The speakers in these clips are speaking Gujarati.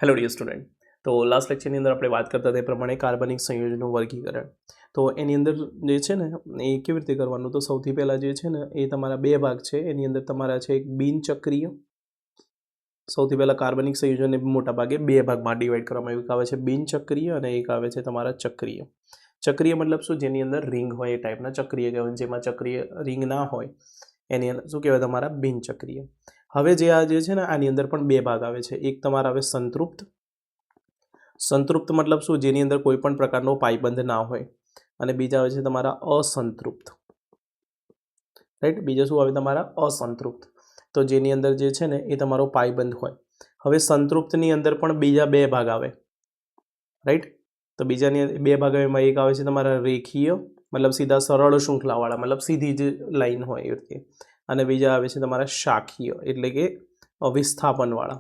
હેલો ડિયર સ્ટુડન્ટ, તો લાસ્ટ લેક્ચરની અંદર આપણે વાત કરતા હતા એ પ્રમાણે કાર્બનિક સંયોજનનું વર્ગીકરણ. તો એની અંદર જે છે ને એ કેવી રીતે કરવાનું, તો સૌથી પહેલાં જે છે ને એ તમારા બે ભાગ છે. એની અંદર તમારા છે એક બિનચક્રીય. સૌથી પહેલાં કાર્બનિક સંયોજનને મોટા ભાગે બે ભાગમાં ડિવાઈડ કરવામાં આવ્યું. એક આવે છે બિનચક્રીય અને એક આવે છે તમારા ચક્રીય. ચક્રીય મતલબ શું, જેની અંદર રિંગ હોય એ ટાઈપના ચક્રીય કહેવાય. જેમાં ચક્રીય રિંગ ના હોય એની અંદર શું કહેવાય, તમારા બિનચક્રીય. હવે જે આ જે છે ને આની અંદર પણ બે ભાગ આવે છે. એક તમારા આવે સંતૃપ્ત. સંતૃપ્ત મતલબ શું, જેની અંદર કોઈ પણ પ્રકારનો પાઈબંધ ના હોય. અને બીજા આવે છે તમારા અસંતૃપ્ત. રાઈટ, બીજા શું આવે તમારા અસંતૃપ્ત, તો જેની અંદર જે છે ને એ તમારો પાઈબંધ હોય. હવે સંતૃપ્તની અંદર પણ બીજા બે ભાગ આવે. રાઈટ, તો બીજાની બે ભાગ આવે. એમાં એક આવે છે તમારા રેખીય, મતલબ સીધા સરળ શૃંખલાવાળા, મતલબ સીધી જ લાઈન હોય એ રીતે. અને બીજા આવે છે તમારા શાખીય, એટલે કે વિસ્થાપનવાળા.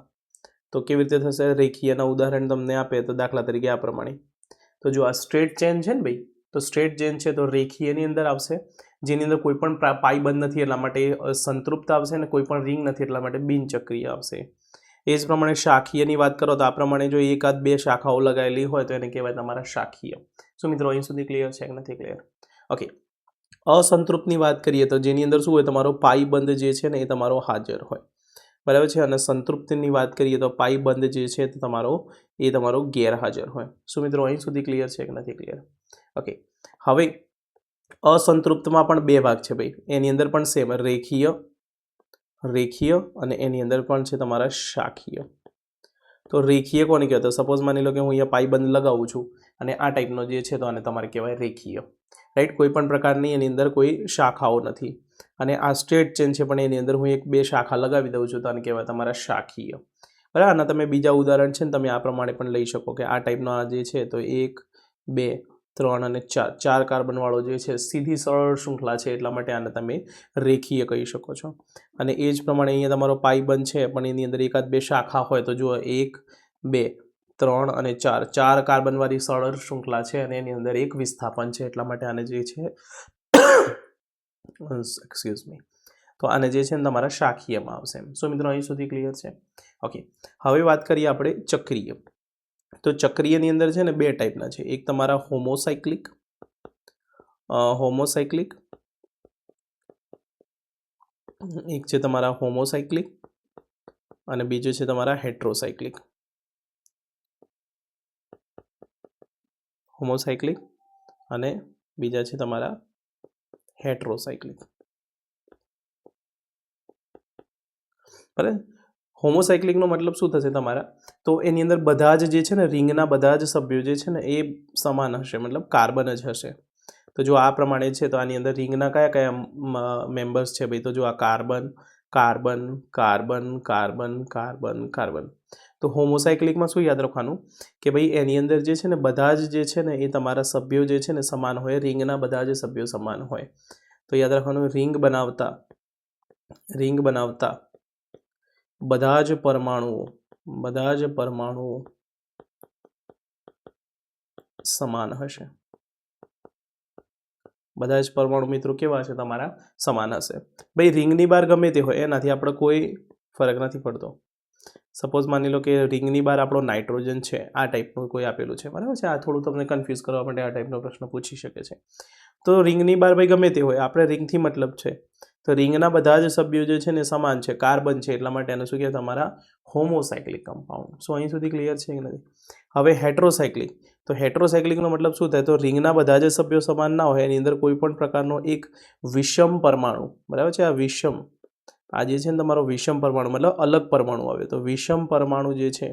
તો કેવી રીતે થશે, રેખીયના ઉદાહરણ તમને આપે તો દાખલા તરીકે આ પ્રમાણે. તો જો આ સ્ટ્રેટ ચેન છે ને ભાઈ, તો સ્ટ્રેટ ચેન છે તો રેખીયની અંદર આવશે, જેની અંદર કોઈ પણ પાઈબંધ નથી એટલા માટે સંતૃપ્ત આવશે, અને કોઈ પણ રિંગ નથી એટલા માટે બિનચક્રીય આવશે. એ જ પ્રમાણે શાખીયની વાત કરો તો આ પ્રમાણે જો એકાદ બે શાખાઓ લગાવેલી હોય તો એને કહેવાય તમારા શાખીય. શું મિત્રો, અહીં સુધી ક્લિયર છે કે નથી ક્લિયર? ઓકે. અસંતૃપ્તની વાત કરીએ તો જેની અંદર શું હોય, તમારો પાઈબંધ જે છે ને એ તમારો હાજર હોય, બરાબર છે. અને સંતૃપ્તિની વાત કરીએ તો પાઈબંધ જે છે તે તમારો ગેરહાજર હોય. શું મિત્રો, અહીં સુધી ક્લિયર છે કે નથી ક્લિયર? ઓકે. હવે અસંતૃપ્તમાં પણ બે ભાગ છે ભાઈ. એની અંદર પણ સેમ રેખીય અને એની અંદર પણ છે તમારા શાખીય. તો રેખીય કોને કહેવાય? તો સપોઝ માની લો કે હું અહીંયા પાઈબંધ લગાવું છું અને આ ટાઈપનો જે છે તો આને તમારે કહેવાય રેખીય. રાઈટ, કોઈ પણ પ્રકારની એની અંદર કોઈ શાખાઓ નથી. અને આ સ્ટ્રેટ ચેન છે પણ એની અંદર હું એક બે શાખા લગાવી દઉં છું તો આને કહેવાય તમારા શાખીય. બરાબર. આના તમે બીજા ઉદાહરણ છે ને તમે આ પ્રમાણે પણ લઈ શકો કે આ ટાઈપનો આ જે છે તો 1 2 3 અને 4 ચાર કાર્બનવાળો જે છે સીધી સરળ શૃંખલા છે એટલા માટે આને તમે રેખીય કહી શકો છો. અને એ જ પ્રમાણે અહીંયા તમારો પાઈબંધ છે પણ એની અંદર એકાદ બે શાખા હોય તો જુઓ 1 2 3 અને 4 ચાર કાર્બનવાળી સરળ શૃંખલા છે અને એની અંદર એક વિસ્થાપન છે એટલા માટે આને જે છે એક્સક્યુઝ મી, તો આને જે છે ને તમારા શાખીયમાં આવશે. સો મિત્રો, અહીં સુધી ક્લિયર છે? ઓકે. હવે વાત કરીએ આપણે ચક્રીય. તો ચક્રીયની અંદર છે ને બે ટાઈપના છે. એક તમારા હોમોસાયક્લિક એક છે તમારા હોમોસાયક્લિક અને બીજું છે તમારા હેટ્રોસાયક્લિક. હોમોસાયક્લિક અને બીજા છે તમારા હેટ્રોસાયક્લિક. બરાબર. હોમોસાયક્લિકનો મતલબ શું થશે તમારા, તો એની અંદર બધા જ જે છે ને રિંગના બધા જ સભ્યો જે છે ને એ સમાન હશે, મતલબ કાર્બન જ હશે. તો જો આ પ્રમાણે છે તો આની અંદર રિંગના કયા કયા મેમ્બર્સ છે ભાઈ, તો જો આ carbon carbon carbon carbon carbon carbon. તો હોમોસાયક્લિકમાં શું યાદ રાખવાનું કે ભાઈ એની અંદર જે છે ને બધા જ જે છે ને એ તમારા સભ્યો જે છે ને સમાન હોય, રિંગના બધા જ સભ્યો સમાન હોય. તો યાદ રાખવાનું, રિંગ બનાવતા બધા જ પરમાણુઓ સમાન હશે. બધા જ પરમાણુ મિત્રો કેવા હશે, તમારા સમાન હશે. ભાઈ રિંગની બહાર ગમે તે હોય એનાથી આપણે કોઈ ફરક નથી પડતો. સપોઝ માની લો કે રિંગની બહાર આપણો નાઇટ્રોજન છે, આ ટાઈપનું કોઈ આપેલું છે, બરાબર છે. આ થોડું તમને કન્ફ્યુઝ કરવા માટે આ ટાઈપનો પ્રશ્ન પૂછી શકે છે. તો રિંગની બહાર ભાઈ ગમે તે હોય, આપણે રિંગથી મતલબ છે. તો રિંગના બધા જ સભ્યો જે છે ને સમાન છે, કાર્બન છે, એટલા માટે એને શું કહેવાય, તમારા હોમોસાયક્લિક કમ્પાઉન્ડ. સો અહીં સુધી ક્લિયર છે કે નથી? હવે હેટ્રોસાયક્લિક. તો હેટ્રોસાયક્લિકનો મતલબ શું થાય, તો રિંગના બધા જ સભ્યો સમાન ના હોય, એની અંદર કોઈ પણ પ્રકારનો એક વિષમ પરમાણુ, બરાબર છે. આ વિષમ, આ જે છે ને તમારો વિષમ પરમાણુ મતલબ અલગ પરમાણુ આવે. તો વિષમ પરમાણુ જે છે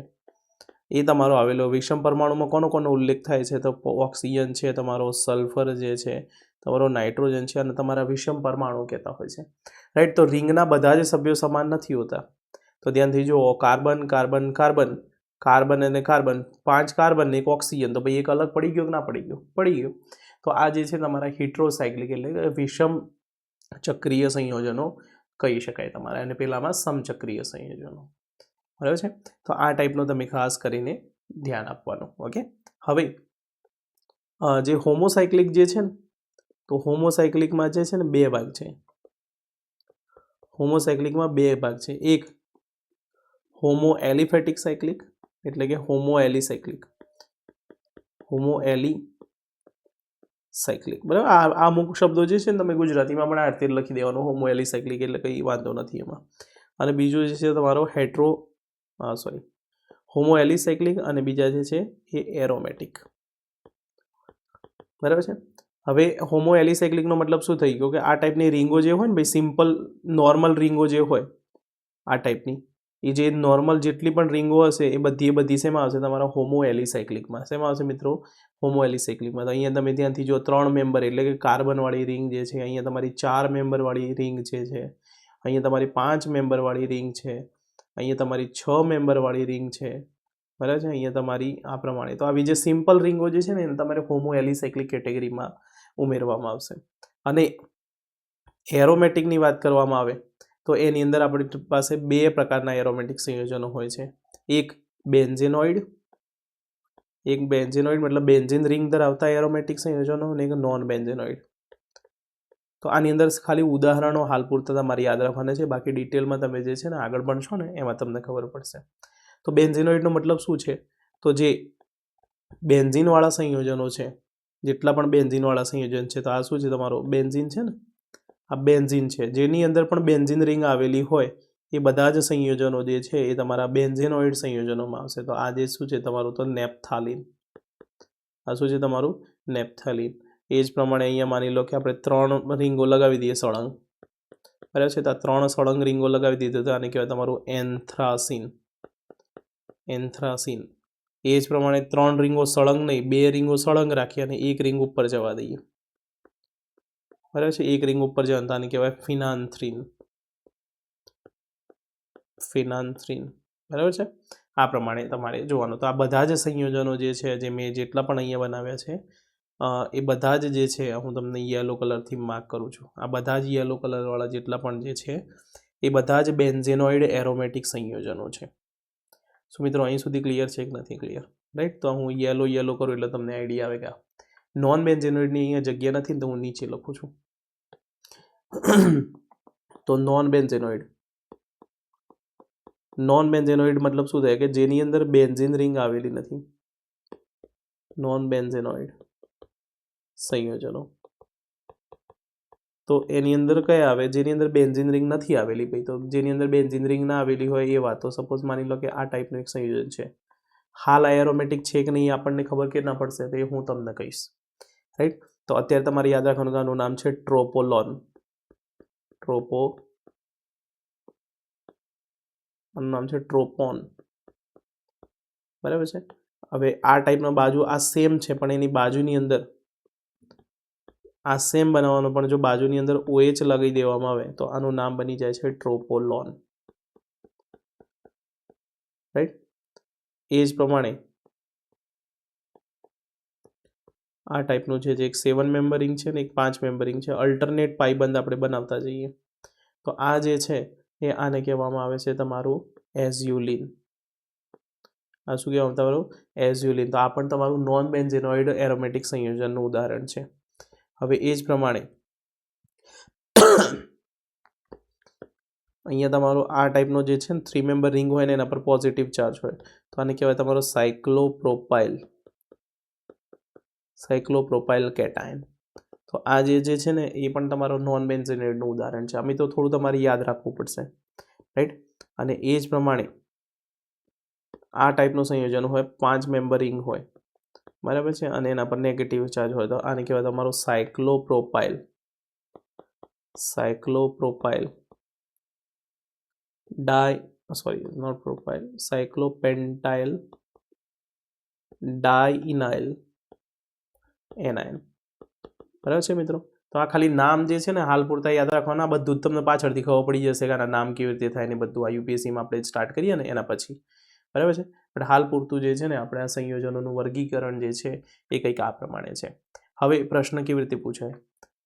એ તમારો આવેલો. વિષમ પરમાણુમાં કોનો ઉલ્લેખ થાય છે, તો ઓક્સિજન છે, તમારો સલ્ફર જે છે, તમારો નાઇટ્રોજન છે, અને તમારા વિષમ પરમાણુ કહેતા હોય છે. રાઈટ. તો રિંગના બધા જ સભ્યો સમાન નથી હોતા. તો ધ્યાનથી જુઓ, કાર્બન કાર્બન કાર્બન કાર્બન અને કાર્બન, 5 કાર્બન ને એક ઓક્સિજન, તો ભાઈ એક અલગ પડી ગયો કે ના પડી ગયો? પડી ગયો. તો આ જે છે તમારા હેટ્રોસાયક્લિક એટલે કે વિષમ ચક્રીય સંયોજનો કહી શકાય તમારા, અને પેલામાં સમચક્રીય સંયોજનો, બરાબર છે. તો આ ટાઈપનો તમે ખાસ કરીને ધ્યાન આપવાનું. ઓકે. હવે જે હોમોસાયક્લિક જે છે ને, તો હોમોસાયક્લિકમાં જે છે ને બે ભાગ છે. હોમોસાયક્લિકમાં બે ભાગ છે. એક હોમો એલિફેટિક સાયક્લિક એટલે કે હોમો એલિસાયક્લિક, હોમો એલિસાયક્લિક, બરાબર. આ અમુક શબ્દો જે છે ને તમે ગુજરાતીમાં પણ આ રીતે લખી દેવાનો, હોમો એલિસાયક્લિક એટલે કંઈ વાંધો નથી એમાં. અને બીજું જે છે તમારો હોમો એલિસાયક્લિક, અને બીજા જે છે એ એરોમેટિક, બરાબર છે. હવે હોમો એલિસાયક્લિકનો મતલબ શું થઈ ગયો કે આ ટાઈપની રીંગો જે હોય ને ભાઈ, સિમ્પલ નોર્મલ રીંગો જે હોય આ ટાઈપની, એ જે નોર્મલ જેટલી પણ રીંગો હશે એ બધી શેમાં આવશે? તમારા હોમો એલિસાયક્લિકમાં. શેમાં આવશે મિત્રો? હોમો એલિસાયક્લિકમાં. તો અહીંયા તમે ધ્યાનથી જો 3 મેમ્બર એટલે કે કાર્બનવાળી રિંગ જે છે, અહીંયા તમારી 4 મેમ્બરવાળી રિંગ જે છે, અહીંયા તમારી 5 મેમ્બરવાળી રિંગ છે, અહીંયા તમારી 6 મેમ્બરવાળી રિંગ છે, બરાબર છે. અહીંયા તમારી આ પ્રમાણે. તો આવી જે સિમ્પલ રીંગો જે છે ને એને તમારે હોમો એલિસાયક્લિક કેટેગરીમાં ઉમેરવામાં આવશે. અને એરોમેટિકની વાત કરવામાં આવે તો એની અંદર આપણી પાસે 2 પ્રકારના એરોમેટિક સંયોજનો હોય છે. એક બેન્ઝેનોઇડ મતલબ બેન્ઝીન રિંગ ધરાવતા એરોમેટિક સંયોજનો, અને એક નોન બેન્ઝેનોઇડ. તો આની અંદર ખાલી ઉદાહરણો હાલ પૂરતા તમારે યાદ રાખવાના છે, બાકી ડિટેલમાં તમે જે છે ને આગળ ભણશો ને એમાં તમને ખબર પડશે. તો બેન્ઝેનોઇડનો મતલબ શું છે? તો જે બેન્ઝીનવાળા સંયોજનો છે, જેટલા પણ બેન્ઝીનવાળા સંયોજન છે, તો આ શું છે? તમારો બેન્ઝીન છે ને, આ બેન્ઝીન છે. જેની અંદર પણ બેન્ઝીન રિંગ આવેલી હોય એ બધા જ સંયોજનો જે છે એ તમારા બેન્ઝેનોઇડ સંયોજનોમાં આવશે. તો આ જે શું છે તમારું? તો નેપ્થાલીન. આ શું છે તમારું? નેપ્થાલીન. એ જ પ્રમાણે અહીંયા માની લો કે આપણે 3 રીંગો લગાવી દઈએ સળંગ, બરાબર છે. તો આ 3 સળંગ રીંગો લગાવી દીધી તો આને કહેવાય તમારું એન્થ્રાસીન. એ જ પ્રમાણે 3 રીંગો સળંગ નહીં, 2 રીંગો સળંગ રાખી અને 1 રીંગ ઉપર જવા દઈએ, બરાબર છે. 1 રીંગ ઉપર જવા તો આને કહેવાય ફિનાન્થ્રીન, બરાબર છે. આ પ્રમાણે તમારે જોવાનું. તો આ બધા જ સંયોજનો જે છે, જે મેં જેટલા પણ અહીંયા બનાવ્યા છે, એ બધા જ જે છે હું તમને યલો કલરથી માર્ક કરું છું. આ બધા જ યલો કલરવાળા જેટલા પણ જે છે એ બધા જ બેન્ઝેનોઇડ એરોમેટિક સંયોજનો છે. શું મિત્રો અહીં સુધી ક્લિયર છે કે નથી ક્લિયર? રાઈટ. તો હું યલો કરું એટલે તમને આઈડિયા આવે કે નોન બેન્ઝેનોઇડની અહીંયા જગ્યા નથી ને, તો હું નીચે લખું છું. તો નોન બેન્ઝેનોઇડ મતલબ શું થાય કે જેની અંદર બેન્ઝીન રિંગ આવેલી નથી, નોન બેન્ઝેનોઇડ સંયોજનો. તો એની અંદર કયા આવે? જેની અંદર બેન્ઝીન રિંગ નથી આવેલી. ભાઈ, તો જેની અંદર બેન્ઝીન રિંગ ના આવેલી હોય એ વાત. તો સપોઝ માની લો કે આ ટાઈપનું એક સંયોજન છે. હાલ આ એરોમેટિક છે કે નહીં આપણને ખબર કે ના પડશે, તો એ હું તમને કહીશ. રાઈટ. તો અત્યારે તમારે યાદ રાખવાનું આનું નામ છે ટ્રોપોલોન. આનું નામ છે ટ્રોપોન, બરાબર છે. હવે આ ટાઈપના બાજુ આ સેમ છે, પણ એની બાજુની અંદર આ સેમ બનાવવાનો, પણ જો બાજુની અંદર OH લગાવી દેવામાં આવે તો આનું નામ બની જાય છે ટ્રોપોલોન. રાઈટ. એ જ પ્રમાણે આ ટાઈપનું છે, જે એક 7 મેમ્બરિંગ છે ને એક 5 મેમ્બરિંગ છે. અલ્ટરનેટ પાઈબંધ આપણે બનાવતા જઈએ. તો આ જે છે એ આને કહેવામાં આવે છે તમારું એઝ્યુલિન. આ શું કહેવામાં તમારું? એઝ્યુલિન. તો આ પણ તમારું નોન બેન્ઝેનોઇડ એરોમેટિક સંયોજનનું ઉદાહરણ છે. હવે એ જ પ્રમાણે અહીંયા તમારો આ ટાઈપનો જે છે ને 3 મેમ્બર રિંગ હોય ને એના પર પોઝિટિવ ચાર્જ હોય, તો આને કહેવાય તમારો સાયક્લોપ્રોપાઇલ કેટાયન. તો આ જે છે ને એ પણ તમારો નોન બેન્ઝેનોઇડનું ઉદાહરણ છે. આમ તો થોડું તમારે યાદ રાખવું પડશે, રાઈટ. અને એ જ પ્રમાણે આ ટાઈપનું સંયોજન હોય, 5 મેમ્બર રિંગ હોય, બરાબર છે, અને એના પર નેગેટિવ ચાર્જ હોય, તો આને કહેવાય તમારો સાયક્લોપ્રોપાઇલ સાયક્લોપેન્ટાઇલ ડાઇઇનાઇલ એનાયન, બરાબર છે મિત્રો. તો આ ખાલી નામ જે છે ને હાલ પૂરતા યાદ રાખવાના. બધું જ તમને પાછળથી ખબર પડી જશે કે આના નામ કેવી રીતે થાય ને બધું. આ UPSCમાં આપણે સ્ટાર્ટ કરીએ ને એના પછી, બરાબર છે. પણ હાલ પૂરતું જે છે ને આપણે આ સંયોજનોનું વર્ગીકરણ જે છે એ કંઈક આ પ્રમાણે છે. હવે પ્રશ્ન કેવી રીતે પૂછાય?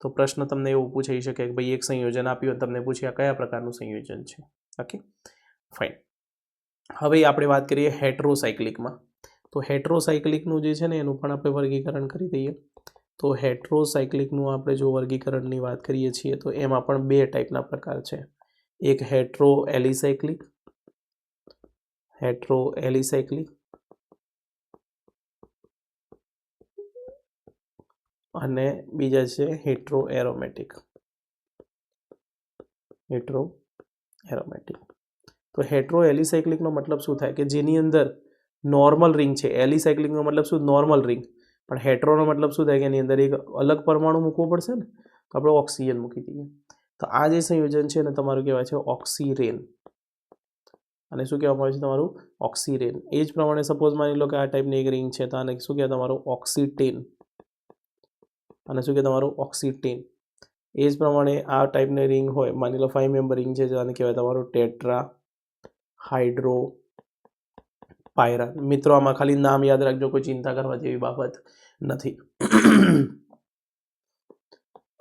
તો પ્રશ્ન તમને એવું પૂછાઈ શકે કે ભાઈ એક સંયોજન આપ્યું, તમને પૂછ્યા કયા પ્રકારનું સંયોજન છે. Okay, fine. હવે આપણે વાત કરીએ હેટ્રોસાયક્લિકમાં. તો હેટ્રોસાયક્લિકનું જે છે ને એનું પણ આપણે વર્ગીકરણ કરી દઈએ. તો હેટ્રોસાયક્લિકનું આપણે જો વર્ગીકરણની વાત કરીએ છીએ તો એમાં પણ 2 ટાઈપના પ્રકાર છે. એક હેટ્રો એલિસાયક્લિક અને બીજા છે હેટ્રો એરોમેટિક. તો હેટ્રો એલિસાયક્લિકનો મતલબ શું થાય કે જેની અંદર નોર્મલ રિંગ છે. એલિસાયક્લિકનો મતલબ શું? Normal ring. પણ હેટ્રોનો મતલબ શું થાય કે એની અંદર એક અલગ પરમાણુ મૂકવો પડશે ને, તો આપણે ઓક્સિજન મૂકી દઈએ. તો આ જે સંયોજન છે ને તમારું કહેવાય છે ઓક્સિરેન. અને શું કહેવામાં આવે છે તમારું? ઓક્સિરેન. એ જ પ્રમાણે સપોઝ માની લો કે આ ટાઈપની એક રિંગ છે, તો આને શું કહેવાય તમારું? ઓક્સિટેન. અને શું કહેવાય તમારું? ઓક્સિટેન. એ જ પ્રમાણે આ ટાઈપની રિંગ હોય, માની લો 5 મેમ્બર રિંગ છે, આને કહેવાય તમારું ટેટ્રા હાઇડ્રો પાયરા. મિત્રો આમાં ખાલી નામ યાદ રાખજો, કોઈ ચિંતા કરવા જેવી બાબત નથી.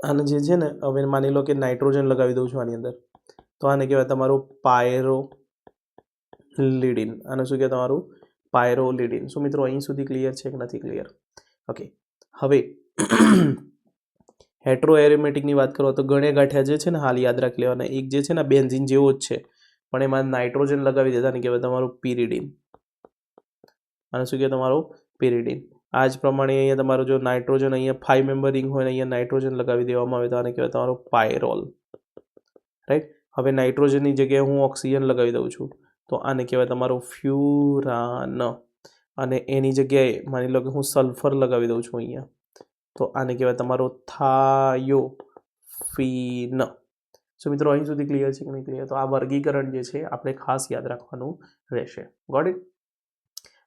આને જે છે ને, હવે માની લો કે નાઇટ્રોજન લગાવી દઉં છું આની અંદર, તો આને કહેવાય તમારું પાયરોલિડિન. આને શું કહેવાય તમારું? પાયરોલિડિન. શું મિત્રો અહીં સુધી ક્લિયર છે કે નથી ક્લિયર? ઓકે. હવે હેટ્રો એરોમેટિકની વાત કરો તો ગણે ગાંઠિયા જે છે ને હાલ યાદ રાખી લેવાના. એક જે છે ને બેન્ઝીન જેવો જ છે, પણ એમાં નાઇટ્રોજન લગાવી દેતા ને કહેવાય તમારું પિરિડીન. અને શું કહેવાય તમારું? પિરિડીન. આ જ પ્રમાણે અહીંયા તમારું જો નાઇટ્રોજન અહીંયા 5 મેમ્બર રિંગ હોય ને અહીંયા નાઇટ્રોજન લગાવી દેવામાં આવે તો આને કહેવાય તમારું પાયરોલ. રાઈટ. હવે નાઇટ્રોજનની જગ્યાએ હું ઓક્સિજન લગાવી દઉં છું, તો આને કહેવાય તમારું ફ્યુરાન. અને એની જગ્યાએ માની લો કે હું સલ્ફર લગાવી દઉં છું અહીંયા, તો આને કહેવાય તમારું થાયોફીન. સો મિત્રો અહીં સુધી ક્લિયર છે કે નહીં ક્લિયર? તો આ વર્ગીકરણ જે છે આપણે ખાસ યાદ રાખવાનું રહેશે. Got it?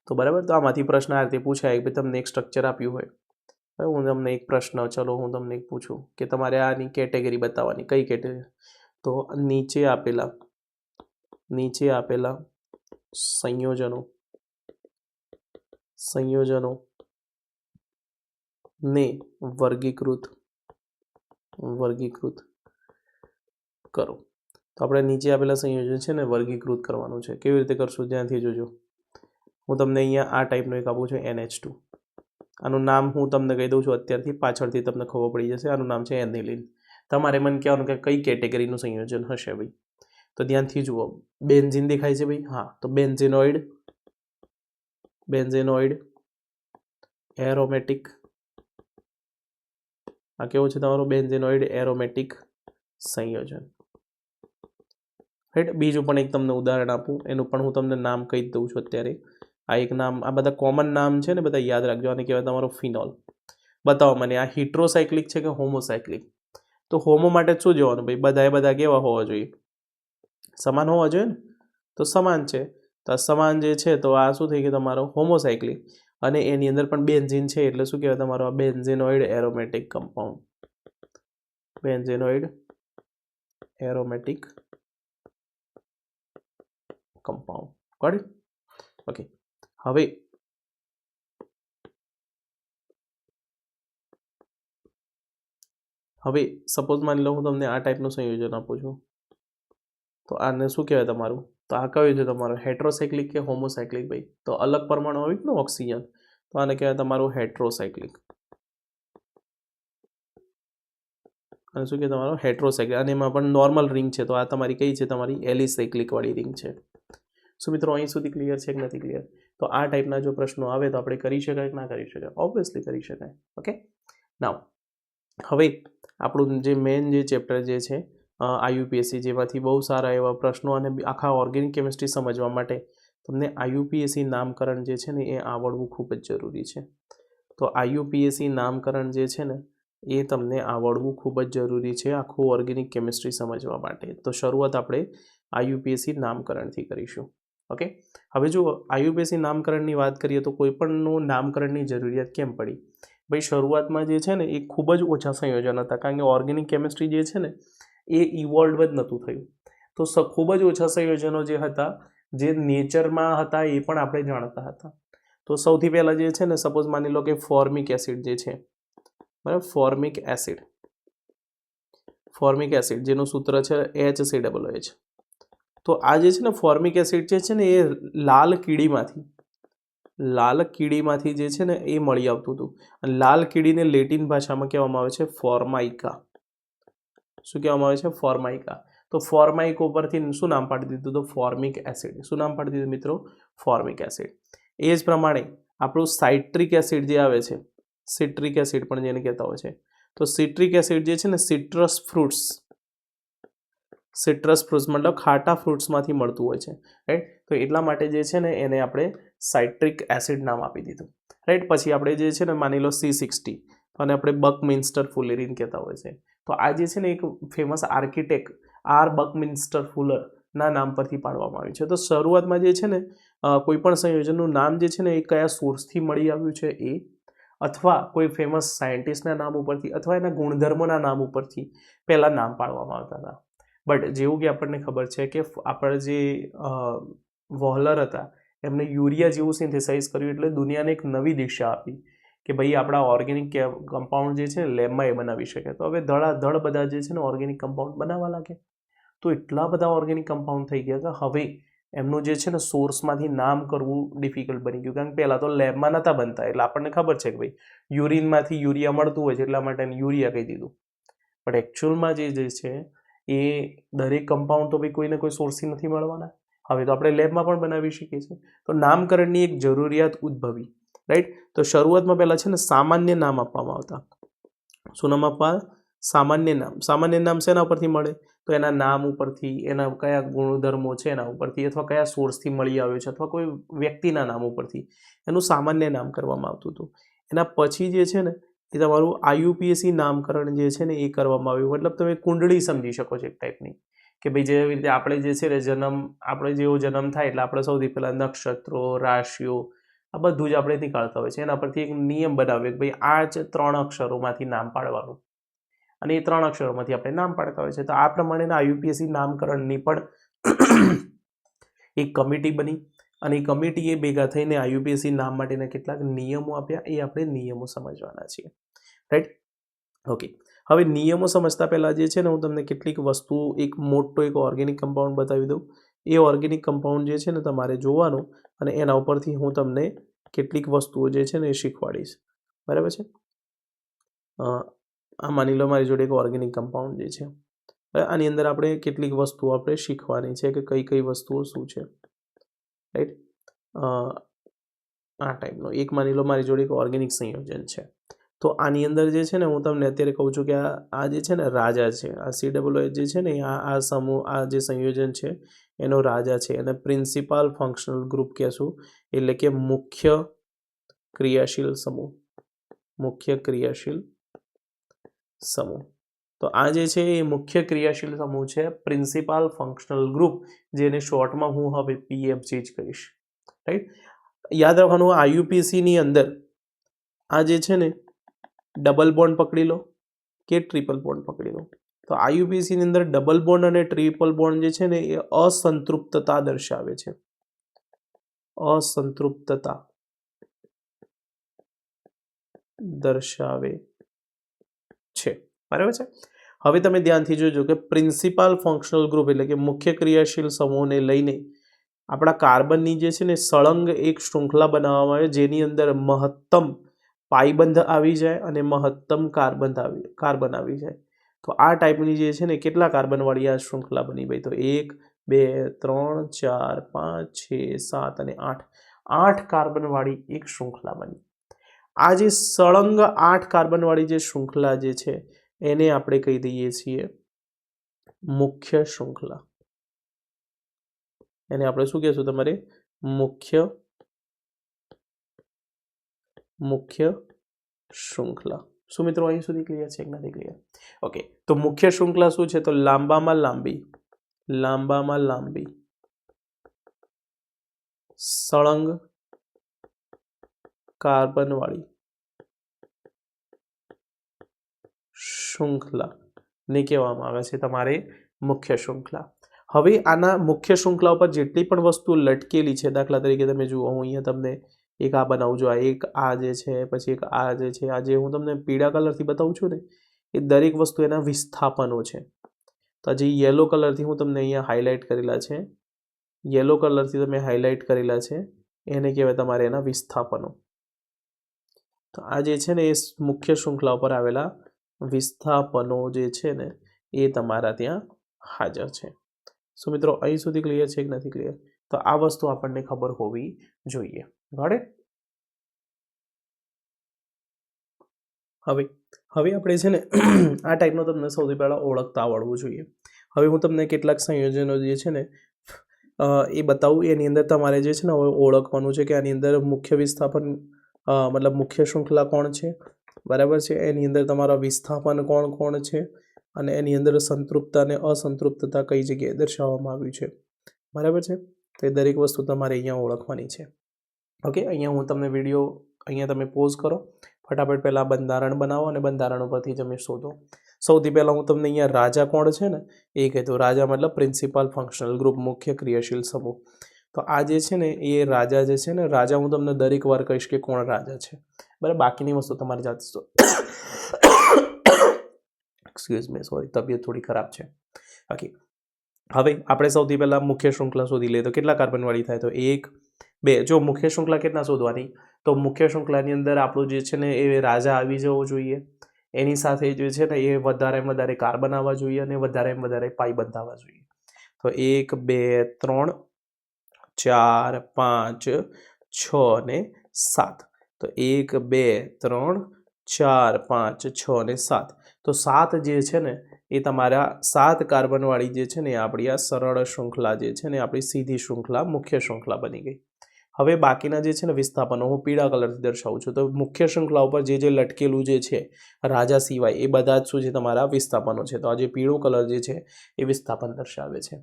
તો બરાબર. તો આમાંથી પ્રશ્ન આ રીતે પૂછાય કે તમને એક સ્ટ્રક્ચર આપ્યું હોય, બરાબર. હું તમને એક પ્રશ્ન, ચલો હું તમને એક પૂછું કે તમારે આની કેટેગરી બતાવવાની. કઈ કેટેગરી? તો નીચે આપેલા સંયોજનો ને વર્ગીકૃત કરો. તો આપણે નીચે આપેલા સંયોજન છે ને વર્ગીકૃત કરવાનું છે. કેવી રીતે કરશું? ધ્યાનથી જોજો. હું તમને અહીંયા આ ટાઈપનું એક આપું છું NH2. આનું નામ હું તમને કહી દઉં છું અત્યારથી, પાછળથી તમને ખબર પડી જશે. આનું નામ છે એનિલિન. તમારે મને કહેવાનું કે કઈ કેટેગરીનું સંયોજન હશે ભાઈ. તો ધ્યાનથી જુઓ. બેન્ઝીન દેખાય છે ભાઈ? હા. તો બેન્ઝેનોઇડ એરોમેટિક. આ કેવું છે તમારું? બેન્ઝેનોઇડ એરોમેટિક સંયોજન. રાઈટ. બીજું પણ એક તમને ઉદાહરણ આપું, એનું પણ હું તમને નામ કહી દઉં છું અત્યારે. આ એક નામ, આ બધા કોમન નામ છે ને, બધા યાદ રાખજો. આને કહેવાય તમારો ફિનોલ. બતાવો મને આ હિટ્રોસાયક્લિક છે કે હોમોસાયક્લિક? તો હોમો માટે શું જોવાનું ભાઈ? બધા કેવા હોવા જોઈએ? સમાન હોવા જોઈએ ને. તો સમાન છે, તો આ સમાન જે છે, તો આ શું થઈ ગયું તમારો? હોમોસાયક્લિક. અને એની અંદર પણ બેન્ઝીન છે, એટલે શું કહેવાય તમારો? આ benzenoid aromatic compound. Benzenoid aromatic compound. Got it? Okay. હવે સપોઝ માની લો હું તમને આ ટાઈપનું સંયોજન આપું છું, તો આને શું કહેવાય તમારું? તો આ કયું છે તમારું? હેટ્રોસાયક્લિક કે હોમોસાયક્લિક ભાઈ? તો અલગ પરમાણુ હોય ને ઓક્સિજન, તો આને કહેવાય તમારું હેટ્રોસાયક્લિક. અને શું કહેવાય તમારું? હેટ્રોસાયક્લિક. અને એમાં પણ નોર્મલ રિંગ છે, તો આ તમારી કઈ છે? તમારી એલિસાયક્લિક વાળી રિંગ છે. શું મિત્રો અહીં સુધી ક્લિયર છે કે નથી ક્લિયર? તો આ ટાઈપના જો પ્રશ્નો આવે તો આપણે કરી શકાય કે ના કરી શકાય? ઓબ્વિયસલી કરી શકાય. ઓકે. નાઉ હવે આપણું જે મેઇન જે ચેપ્ટર જે છે IUPAC, જેમાંથી બહુ સારા એવા પ્રશ્નો અને આખા ઓર્ગેનિક કેમિસ્ટ્રી સમજવા માટે તમને IUPAC નામકરણ જે છે ને એ આવડવું ખૂબ જ જરૂરી છે. તો IUPAC નામકરણ જે છે ને એ તમને આવડવું ખૂબ જ જરૂરી છે આખું ઓર્ગેનિક કેમિસ્ટ્રી સમજવા માટે. તો શરૂઆત આપણે IUPAC નામકરણથી કરીશું. ઓકે. હવે જો IUPAC નામકરણની વાત કરીએ તો કોઈ પણનું નામકરણની જરૂરિયાત કેમ પડી? ભાઈ શરૂઆતમાં જે છે ને એ ખૂબ જ ઓછા સંયોજન હતા, કારણ કે ઓર્ગેનિક કેમિસ્ટ્રી જે છે ને એ ઇવોલ્વ જ નહોતું થયું. તો ખૂબ જ ઓછા સંયોજનો જે હતા, જે નેચરમાં હતા, એ પણ આપણે જાણતા હતા. તો સૌથી પહેલાં જે છે ને, સપોઝ માની લો કે ફોર્મિક એસિડ જે છે, બરાબર, ફોર્મિક એસિડ જેનું સૂત્ર છે HCOOH. તો આ જે છે ને ફોર્મિક એસિડ જે છે ને એ લાલ કીડીમાંથી જે છે ને એ મળી આવતું હતું. અને લાલ કીડીને લેટિન ભાષામાં કહેવામાં આવે છે ફોર્માઇકા. શું કહેવામાં આવે છે? ફોર્માઇકા. તો ફોર્માઇકો પરથી શું નામ પાડી દીધું? તો ફોર્મિક એસિડ. શું નામ પાડી દીધું મિત્રો? Formic acid. એ જ પ્રમાણે આપણું સાઇટ્રિક એસિડ જે આવે છે, સિટ્રિક એસિડ પણ જેને કહેતા હોય છે. તો સિટ્રિક એસિડ જે છે ને સિટ્રસ ફ્રૂટ્સ મતલબ ખાટા ફ્રૂટ્સમાંથી મળતું હોય છે, રાઈટ. તો એટલા માટે જે છે ને એને આપણે સાઇટ્રિક એસિડ નામ આપી દીધું, રાઈટ. પછી આપણે જે છે ને માની લો C60 અને આપણે બકમિન્સ્ટર ફુલેરીન કહેતા હોય છે. તો આ જે છે ને એક ફેમસ આર્કિટેક્ટ બકમિન્સ્ટર ફુલર ના નામ પરથી પાડવામાં આવ્યું છે. તો શરૂઆતમાં જે છે ને કોઈ પણ સંયોજનનું નામ જે છે ને એ કયા સોર્સથી મળી આવ્યું છે એ, અથવા કોઈ ફેમસ સાયન્ટિસ્ટના નામ ઉપરથી, અથવા એના ગુણધર્મોના નામ ઉપરથી પહેલાં નામ પાડવામાં આવતા હતા. બટ જેવું કે આપણને ખબર છે કે આપણે જે વોહલર હતા એમને યુરિયા જેવું સિન્થેસાઇઝ કર્યું એટલે દુનિયાને એક નવી દિશા આપી કે ભાઈ આપણા ઓર્ગેનિક કમ્પાઉન્ડ જે છે લેબમાં એ બનાવી શકે. તો હવે ધડાધડ બધા જે છે ને ઓર્ગેનિક કમ્પાઉન્ડ બનાવવા લાગે. તો એટલા બધા ઓર્ગેનિક કમ્પાઉન્ડ થઈ ગયા કે હવે એમનું જે છે ને સોર્સમાંથી નામ કરવું ડિફિકલ્ટ બની ગયું. કારણ કે પહેલાં તો લેબમાં નહોતા બનતા એટલે આપણને ખબર છે કે ભાઈ યુરિનમાંથી યુરિયા મળતું હોય છે એટલા માટે એને યુરિયા કહી દીધું. બટ એકચ્યુઅલમાં જે છે એ દરેક કમ્પાઉન્ડ તો ભાઈ કોઈને કોઈ સોર્સથી નથી મળવાના. હવે તો આપણે લેબમાં પણ બનાવી શકીએ છીએ. તો નામકરણની એક જરૂરિયાત ઉદ્ભવી, રાઈટ. તો શરૂઆતમાં પહેલાં છે ને સામાન્ય નામ આપવામાં આવતા. શું નામ આપવા? સામાન્ય નામ. સામાન્ય નામ શેના ઉપરથી મળે? તો એના નામ ઉપરથી, એના કયા ગુણધર્મો છે એના ઉપરથી, અથવા કયા સોર્સથી મળી આવ્યો છે, અથવા કોઈ વ્યક્તિના નામ ઉપરથી એનું સામાન્ય નામ કરવામાં આવતું હતું. એના પછી જે છે ને એ તમારું IUPAC નામકરણ જે છે ને એ કરવામાં આવ્યું. મતલબ તમે કુંડળી સમજી શકો છો એક ટાઈપની, કે ભાઈ જેવી રીતે આપણે જે છે ને આપણે જેવો જન્મ થાય એટલે આપણે સૌથી પહેલાં નક્ષત્રો, રાશિઓ આ બધું જ આપણે નીકાળતા હોય છે. એના પરથી એક નિયમ બનાવ્યો કે ભાઈ આ જ 3 અક્ષરોમાંથી નામ પાડવાનું, અને એ 3 અક્ષરોમાંથી આપણે નામ પાડતા હોય છે. તો આ પ્રમાણેના IUPAC નામકરણની પણ એક કમિટી બની, અને એ કમિટીએ ભેગા થઈને IUPAC નામ માટેના કેટલાક નિયમો આપ્યા. એ આપણે નિયમો સમજવાના છીએ, રાઈટ. ઓકે. હવે નિયમો સમજતા પહેલાં જે છે ને હું તમને કેટલીક વસ્તુ, એક મોટો એક ઓર્ગેનિક કમ્પાઉન્ડ બતાવી દઉં. એ ઓર્ગેનિક કમ્પાઉન્ડ જે છે ને તમારે જોવાનું, અને એના ઉપરથી હું તમને કેટલીક વસ્તુઓ જે છે ને એ શીખવાડીશ, બરાબર છે. આ માની લો મારી જોડે એક ઓર્ગેનિક કમ્પાઉન્ડ જે છે, આની અંદર આપણે કેટલીક વસ્તુઓ આપણે શીખવાની છે કે કઈ કઈ વસ્તુઓ શું છે, રાઈટ. આ ટાઈપનો એક માની લો મારી જોડે એક ઓર્ગેનિક સંયોજન છે. તો આની અંદર જે છે ને હું તમને અત્યારે કહું છું કે આ જે છે ને રાજા છે, આ COOH જે છે ને આ સમૂહ, આ જે સંયોજન છે એનો રાજા છે. અને પ્રિન્સિપાલ ફંક્શનલ ગ્રુપ કહેશું, એટલે કે મુખ્ય ક્રિયાશીલ સમૂહ. મુખ્ય ક્રિયાશીલ સમૂહ. તો આ જે છે એ મુખ્ય ક્રિયાશીલ સમૂહ છે, પ્રિન્સિપાલ ફંક્શનલ ગ્રુપ, જેને શોર્ટમાં હું હવે PFG જ કહીશ, રાઈટ. યાદ રાખવાનું IUPACની અંદર આ જે છે ને ડબલ બોન્ડ પકડી લો કે ટ્રિપલ બોન્ડ પકડી લો. તો IUPACની અંદર ડબલ બોન્ડ અને ટ્રિપલ બોન્ડ જે છે ને એ અસંતૃપ્તતા દર્શાવે છે. અસંતૃપ્તતા દર્શાવે છે, બરાબર છે. હવે તમે ધ્યાનથી જોજો કે પ્રિન્સિપાલ ફંક્શનલ ગ્રુપ એટલે કે મુખ્ય ક્રિયાશીલ સમૂહને લઈને આપણા કાર્બનની જે છે ને સળંગ એક શૃંખલા બનાવવામાં આવે, જેની અંદર મહત્તમ પાઈબંધ આવી જાય અને મહત્તમ કાર્બન આવી જાય. તો આ ટાઈપની જે છે ને કેટલા કાર્બનવાળી આ શૃંખલા બની ભાઈ? તો 1 2 3 4 5 6 7 અને 8. 8 કાર્બનવાળી એક શૃંખલા બની. આ જે સળંગ 8 કાર્બનવાળી જે શૃંખલા જે છે એને આપણે કહી દઈએ છીએ મુખ્ય શૃંખલા. એને આપણે શું કહેશું તમારે? મુખ્ય શૃંખલા. શું મિત્રો અહીં સુધી ક્લિયર છે કે નથી ક્લિયર? ઓકે. તો મુખ્ય શૃંખલા શું છે? તો લાંબામાં લાંબી સળંગ કાર્બનવાળી શૃંખલાને કહેવામાં આવે છે તમારે મુખ્ય શૃંખલા. હવે આના મુખ્ય શૃંખલા ઉપર જેટલી પણ વસ્તુ લટકેલી છે, દાખલા તરીકે તમે જુઓ, હું અહીંયા તમને એક આ બનાવું છું, આ જે છે, પછી એક આ જે છે, આ જે હું તમને પીળા કલરથી બતાવું છું ને એ દરેક વસ્તુ એના વિસ્થાપનો છે. તો જે યલો કલરથી હું તમને અહીંયા હાઇલાઇટ કરેલા છે, એને કહેવાય તમારે એના વિસ્થાપનો. તો આ જે છે ને એ મુખ્ય શૃંખલા ઉપર આવેલા વિસ્થાપનો જે છે ને એ તમારા ત્યાં હાજર છે. સો મિત્રો અહીં સુધી ક્લિયર છે કે નથી ક્લિયર? તો આ વસ્તુ આપણને ખબર હોવી જોઈએ. Got it? હવે હવે આપણે છે ને આ ટાઈપનો તમને સૌથી પહેલાં ઓળખતા આવડવું જોઈએ. હવે હું તમને કેટલાક સંયોજનો જે છે ને એ બતાવું. એની અંદર તમારે જે છે ને હવે ઓળખવાનું છે કે આની અંદર મુખ્ય વિસ્થાપન મતલબ મુખ્ય શૃંખલા કોણ છે, બરાબર છે. એની અંદર તમારા વિસ્થાપન કોણ કોણ છે અને એની અંદર સંતૃપ્તતા અને અસંતૃપ્તતા કઈ જગ્યાએ દર્શાવવામાં આવ્યું છે, બરાબર છે. તો એ દરેક વસ્તુ તમારે અહીંયા ઓળખવાની છે. ઓકે, અહીંયા હું તમને વિડીયો અહીંયા તમે પોઝ કરો, ફટાફટ પહેલાં બંધારણ બનાવો અને બંધારણ ઉપરથી તમે શોધો. સૌથી પહેલાં હું તમને અહીંયા રાજા કોણ છે ને એ કહેતો. રાજા મતલબ પ્રિન્સિપાલ ફંક્શનલ ગ્રુપ, મુખ્ય ક્રિયાશીલ સમૂહ. તો આ જે છે ને એ રાજા જે છે ને, રાજા હું તમને દરેક વાર કહીશ કે કોણ રાજા છે, બરાબર. બાકીની વસ્તુ તમારે જાતે એક્સક્યુઝ મી, સોરી, તબિયત થોડી ખરાબ છે. બાકી હવે આપણે સૌથી પહેલાં મુખ્ય શૃંખલા શોધી લઈએ. તો કેટલા કાર્બનવાળી થાય? તો 1 2. જો મુખ્ય શૃંખલા કેટલા શોધવાની? તો મુખ્ય શૃંખલાની અંદર આપણું જે છે ને એ રાજા આવી જવો જોઈએ. એની સાથે જે છે ને એ વધારે કાર્બન આવવા જોઈએ અને વધારે પાઈ બંધાવવા જોઈએ. તો 1 2 3 4 5 6 અને 7. તો 1 2 3 4 5 6 અને 7. તો 7 જે છે ને એ તમારા 7 કાર્બનવાળી જે છે ને એ આપણી આ સરળ શૃંખલા જે છે ને આપણી સીધી શૃંખલા મુખ્ય શૃંખલા બની ગઈ. હવે બાકીના જે છે ને વિસ્થાપનો હું પીળા કલરથી દર્શાવું છું. તો મુખ્ય શૃંખલા ઉપર જે લટકેલું જે છે રાજા સિવાય એ બધા જ શું છે તમારા વિસ્થાપનો છે. તો આ જે પીળો કલર જે છે એ વિસ્થાપન દર્શાવે છે,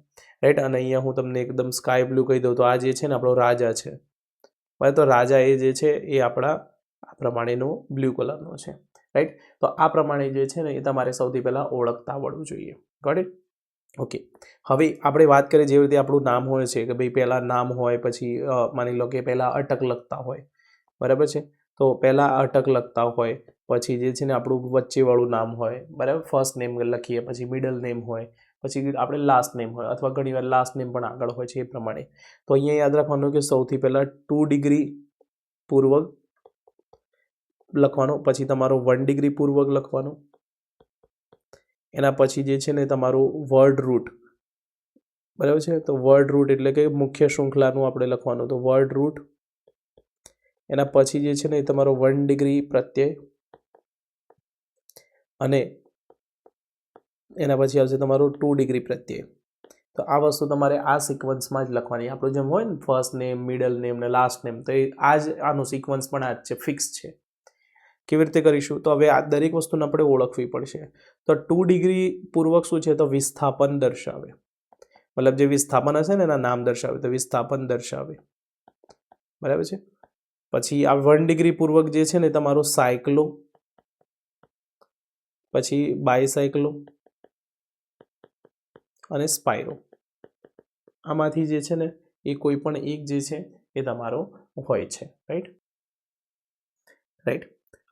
રાઈટ. અને અહીંયા હું તમને એકદમ સ્કાય બ્લુ કહી દઉં તો આ જે છે ને આપણો રાજા છે, બરાબર. તો રાજા એ જે છે એ આપણા આ પ્રમાણેનો બ્લુ કલરનો છે, રાઈટ. તો આ પ્રમાણે જે છે ને એ તમારે સૌથી પહેલાં ઓળખતા આવડવું જોઈએ. Got it? ઓકે. હવે આપણે વાત કરીએ જેવી રીતે આપણું નામ હોય છે કે ભાઈ પહેલાં નામ હોય, પછી માની લો કે પહેલાં અટક લખતા હોય, બરાબર છે. તો પહેલાં અટક લખતા હોય, પછી જે છે ને આપણું વચ્ચેવાળું નામ હોય, બરાબર. ફર્સ્ટ નેમ લખીએ, પછી મિડલ નેમ હોય, પછી આપણે લાસ્ટ નેમ હોય, અથવા ઘણીવાર લાસ્ટ નેમ પણ આગળ હોય છે, એ પ્રમાણે. તો અહીંયા યાદ રાખવાનું કે સૌથી પહેલાં 2 ડિગ્રી પૂર્વક લખવાનો, પછી તમારો 1 ડિગ્રી પૂર્વક લખવાનો, એના પછી જે છે ને તમારું વર્ડ રૂટ, બરાબર છે. તો વર્ડ રૂટ એટલે કે મુખ્ય શૃંખલાનું આપણે લખવાનું. તો વર્ડ રૂટ, એના પછી જે છે ને એ તમારો 1 ડિગ્રી પ્રત્યય, અને એના પછી આવશે તમારો 2 ડિગ્રી પ્રત્યય. તો આ વસ્તુ તમારે આ સિક્વન્સમાં જ લખવાની. આપણું જેમ હોય ને ફર્સ્ટ નેમ, મિડલ નેમ ને લાસ્ટ નેમ, તો એ આ જ આનું સિક્વન્સ પણ આ જ છે, ફિક્સ છે. કેવી રીતે કરીશું? તો હવે આ દરેક વસ્તુને આપણે ઓળખવી પડશે. તો 2 ડિગ્રી પૂર્વક શું છે? તો વિસ્થાપન દર્શાવે, મતલબ જે વિસ્થાપન હશે ને એના નામ દર્શાવે, તો વિસ્થાપન દર્શાવે, બરાબર છે. પછી આ 1 ડિગ્રી પૂર્વક જે છે ને તમારો સાયક્લો, પછી બાયસાયક્લો અને સ્પાયરો. આમાંથી જે છે ને એ કોઈ પણ એક જે છે એ તમારો હોય છે, રાઈટ.